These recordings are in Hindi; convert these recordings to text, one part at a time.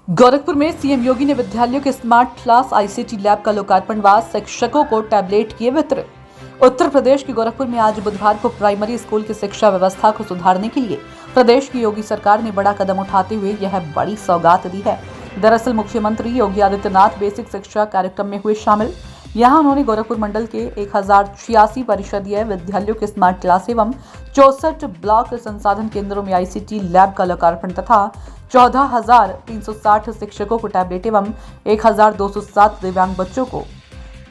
गोरखपुर में सीएम योगी ने विद्यालयों के स्मार्ट क्लास आईसीटी लैब का लोकार्पण व शिक्षकों को टैबलेट किए वितरित। उत्तर प्रदेश के गोरखपुर में आज बुधवार को प्राइमरी स्कूल की शिक्षा व्यवस्था को सुधारने के लिए प्रदेश की योगी सरकार ने बड़ा कदम उठाते हुए यह बड़ी सौगात दी है। दरअसल मुख्यमंत्री योगी आदित्यनाथ बेसिक शिक्षा कार्यक्रम में हुए शामिल। यहाँ उन्होंने गोरखपुर मंडल के 1086 परिषदीय विद्यालयों के स्मार्ट क्लास एवं 64 ब्लॉक संसाधन केंद्रों में आईसीटी लैब का लोकार्पण तथा 14,360 शिक्षकों को टैबलेट एवं 1,207 दिव्यांग बच्चों को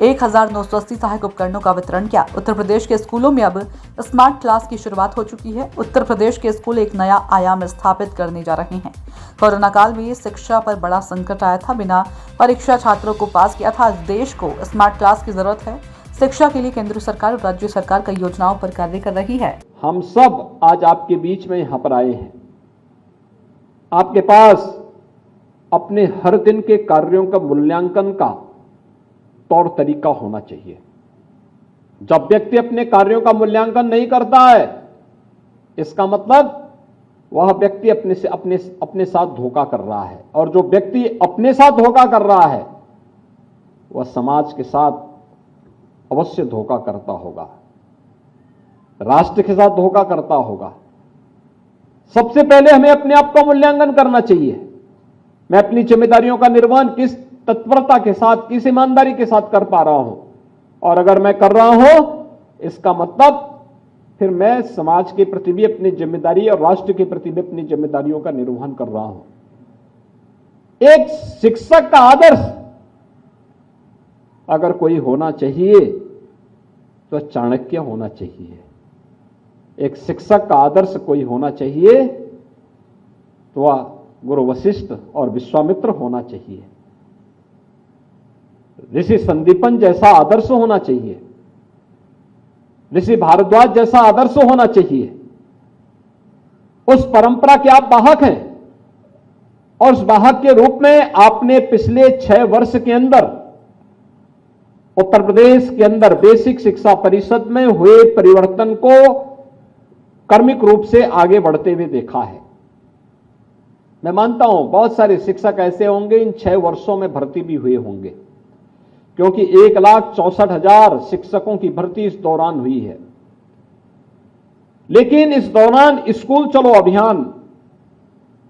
1,980 सहायक उपकरणों का वितरण किया। उत्तर प्रदेश के स्कूलों में अब स्मार्ट क्लास की शुरुआत हो चुकी है। उत्तर प्रदेश के स्कूल एक नया आयाम स्थापित करने जा रहे हैं। कोरोना काल में शिक्षा पर बड़ा संकट आया था, बिना परीक्षा छात्रों को पास किया था। देश को स्मार्ट क्लास की जरूरत है। शिक्षा के लिए केंद्र सरकार और राज्य सरकार कई योजनाओं पर कार्य कर रही है। हम सब आज आपके बीच में यहाँ पर आए हैं। आपके पास अपने हर दिन के कार्यों का मूल्यांकन का तौर तरीका होना चाहिए। जब व्यक्ति अपने कार्यों का मूल्यांकन नहीं करता है, इसका मतलब वह व्यक्ति अपने साथ धोखा कर रहा है, और जो व्यक्ति अपने साथ धोखा कर रहा है वह समाज के साथ अवश्य धोखा करता होगा, राष्ट्र के साथ धोखा करता होगा। सबसे पहले हमें अपने आप का मूल्यांकन करना चाहिए। मैं अपनी जिम्मेदारियों का निर्वहन किस तत्परता के साथ, किस ईमानदारी के साथ कर पा रहा हूं, और अगर मैं कर रहा हूं, इसका मतलब फिर मैं समाज के प्रति भी अपनी जिम्मेदारी और राष्ट्र के प्रति भी अपनी जिम्मेदारियों का निर्वहन कर रहा हूं। एक शिक्षक का आदर्श अगर कोई होना चाहिए तो चाणक्य होना चाहिए। एक शिक्षक का आदर्श कोई होना चाहिए तो वह गुरु वशिष्ठ और विश्वामित्र होना चाहिए। ऋषि संदीपन जैसा आदर्श होना चाहिए, ऋषि भारद्वाज जैसा आदर्श होना चाहिए। उस परंपरा के आप वाहक हैं, और उस वाहक के रूप में आपने पिछले 6 वर्ष के अंदर उत्तर प्रदेश के अंदर बेसिक शिक्षा परिषद में हुए परिवर्तन को कर्मिक रूप से आगे बढ़ते हुए देखा है। मैं मानता हूं बहुत सारे शिक्षक ऐसे होंगे इन 6 वर्षों में भर्ती भी हुए होंगे, क्योंकि 1,64,000 शिक्षकों की भर्ती इस दौरान हुई है। लेकिन इस दौरान स्कूल चलो अभियान,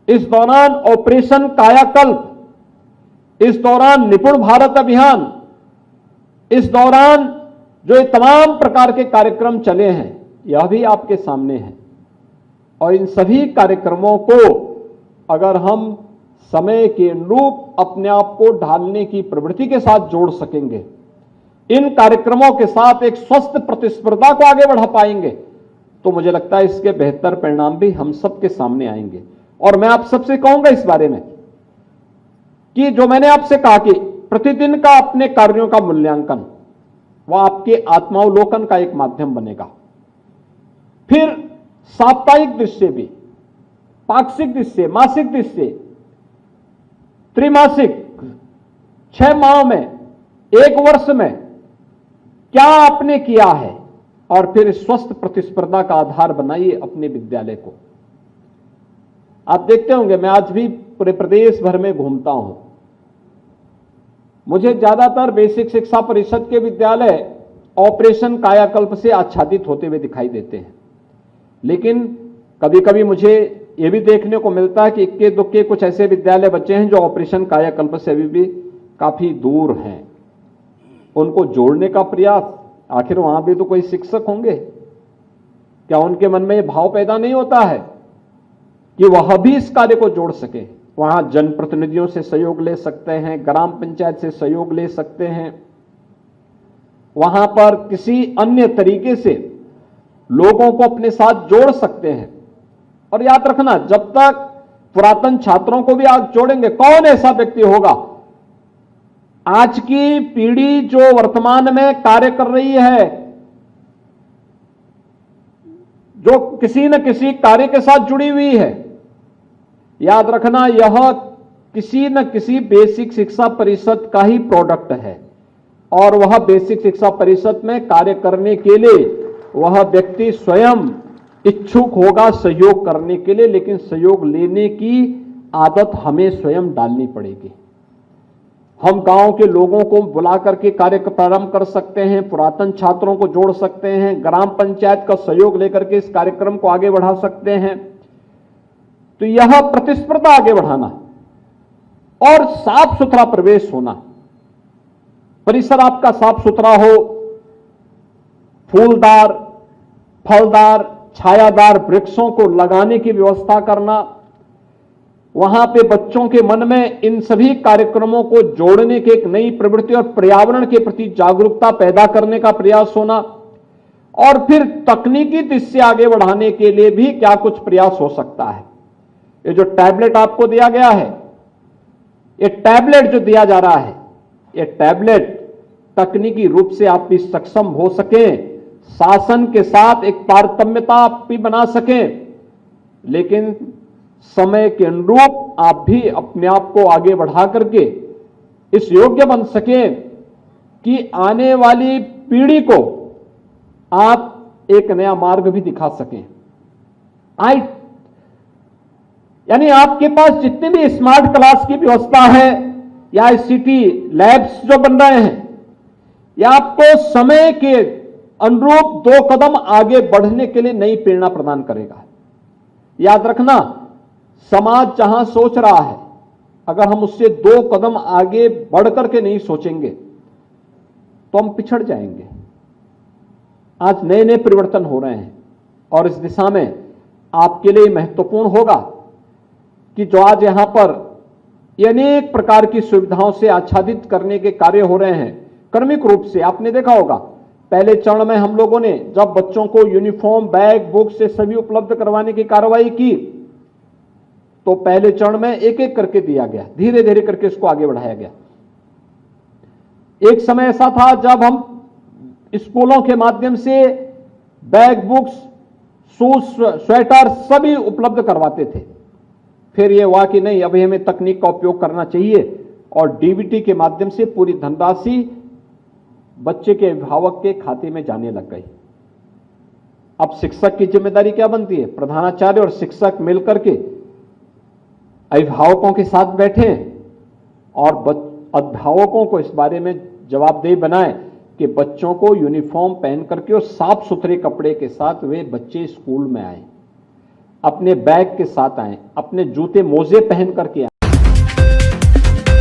इस दौरान ऑपरेशन कायाकल्प, इस दौरान निपुण भारत अभियान, इस दौरान जो ये तमाम प्रकार के कार्यक्रम चले हैं, यह भी आपके सामने है। और इन सभी कार्यक्रमों को अगर हम समय के अनुरूप अपने आप को ढालने की प्रवृत्ति के साथ जोड़ सकेंगे, इन कार्यक्रमों के साथ एक स्वस्थ प्रतिस्पर्धा को आगे बढ़ा पाएंगे, तो मुझे लगता है इसके बेहतर परिणाम भी हम सबके सामने आएंगे। और मैं आप सबसे कहूंगा इस बारे में कि जो मैंने आपसे कहा कि प्रतिदिन का अपने कार्यों का मूल्यांकन, वह आपके आत्मावलोकन का एक माध्यम बनेगा। फिर साप्ताहिक दृष्टि भी, पाक्षिक दृष्टि, मासिक दृष्टि, त्रिमासिक, 6 माह में, 1 वर्ष में क्या आपने किया है, और फिर स्वस्थ प्रतिस्पर्धा का आधार बनाइए अपने विद्यालय को। आप देखते होंगे, मैं आज भी पूरे प्रदेश भर में घूमता हूं, मुझे ज्यादातर बेसिक शिक्षा परिषद के विद्यालय ऑपरेशन कायाकल्प से आच्छादित होते हुए दिखाई देते हैं। लेकिन कभी कभी मुझे यह भी देखने को मिलता है कि इक्के दुक्के कुछ ऐसे विद्यालय बचे हैं जो ऑपरेशन कायाकल्प से अभी भी काफी दूर हैं। उनको जोड़ने का प्रयास, आखिर वहां भी तो कोई शिक्षक होंगे, क्या उनके मन में यह भाव पैदा नहीं होता है कि वह भी इस कार्य को जोड़ सके? वहां जनप्रतिनिधियों से सहयोग ले सकते हैं, ग्राम पंचायत से सहयोग ले सकते हैं, वहां पर किसी अन्य तरीके से लोगों को अपने साथ जोड़ सकते हैं। और याद रखना, जब तक पुरातन छात्रों को भी आप जोड़ेंगे, कौन ऐसा व्यक्ति होगा? आज की पीढ़ी जो वर्तमान में कार्य कर रही है, जो किसी न किसी कार्य के साथ जुड़ी हुई है, याद रखना यह किसी न किसी बेसिक शिक्षा परिषद का ही प्रोडक्ट है। और वह बेसिक शिक्षा परिषद में कार्य करने के लिए वह व्यक्ति स्वयं इच्छुक होगा सहयोग करने के लिए, लेकिन सहयोग लेने की आदत हमें स्वयं डालनी पड़ेगी। हम गांव के लोगों को बुला करके कार्य प्रारंभ कर सकते हैं, पुरातन छात्रों को जोड़ सकते हैं, ग्राम पंचायत का सहयोग लेकर के इस कार्यक्रम को आगे बढ़ा सकते हैं। तो यह प्रतिस्पर्धा आगे बढ़ाना और साफ सुथरा प्रवेश होना, परिसर आपका साफ सुथरा हो, फूलदार, फलदार, छायादार वृक्षों को लगाने की व्यवस्था करना, वहां पे बच्चों के मन में इन सभी कार्यक्रमों को जोड़ने की एक नई प्रवृत्ति और पर्यावरण के प्रति जागरूकता पैदा करने का प्रयास होना, और फिर तकनीकी दिशा आगे बढ़ाने के लिए भी क्या कुछ प्रयास हो सकता है। ये जो टैबलेट आपको दिया गया है, ये टैबलेट जो दिया जा रहा है, ये टैबलेट तकनीकी रूप से आप भी सक्षम हो सकें, शासन के साथ एक तारतम्यता आप भी बना सकें, लेकिन समय के अनुरूप आप भी अपने आप को आगे बढ़ा करके इस योग्य बन सकें कि आने वाली पीढ़ी को आप एक नया मार्ग भी दिखा सकें। यानी आपके पास जितनी भी स्मार्ट क्लास की व्यवस्था है या आईसीटी लैब्स जो बन रहे हैं, यह आपको समय के अनुरूप 2 कदम आगे बढ़ने के लिए नई प्रेरणा प्रदान करेगा। याद रखना, समाज जहां सोच रहा है, अगर हम उससे 2 कदम आगे बढ़ करके नहीं सोचेंगे तो हम पिछड़ जाएंगे। आज नए नए परिवर्तन हो रहे हैं और इस दिशा में आपके लिए महत्वपूर्ण होगा कि जो आज यहां पर अनेक प्रकार की सुविधाओं से आच्छादित करने के कार्य हो रहे हैं, क्रमिक रूप से आपने देखा होगा, पहले चरण में हम लोगों ने जब बच्चों को यूनिफॉर्म, बैग, बुक से सभी उपलब्ध करवाने की कार्रवाई की, तो पहले चरण में एक एक करके दिया गया, धीरे धीरे करके इसको आगे बढ़ाया गया। एक समय ऐसा था जब हम स्कूलों के माध्यम से बैग, बुक्स, शूज, स्वेटर सभी उपलब्ध करवाते थे। फिर यह हुआ कि नहीं, अभी हमें तकनीक का उपयोग करना चाहिए और डीबीटी के माध्यम से पूरी धनराशि बच्चे के अभिभावक के खाते में जाने लग गई। अब शिक्षक की जिम्मेदारी क्या बनती है? प्रधानाचार्य और शिक्षक मिलकर के अभिभावकों के साथ बैठें और अभिभावकों को इस बारे में जवाबदेह बनाएं कि बच्चों को यूनिफॉर्म पहन करके और साफ सुथरे कपड़े के साथ वे बच्चे स्कूल में आए, अपने बैग के साथ आए, अपने जूते मोजे पहन करके आए।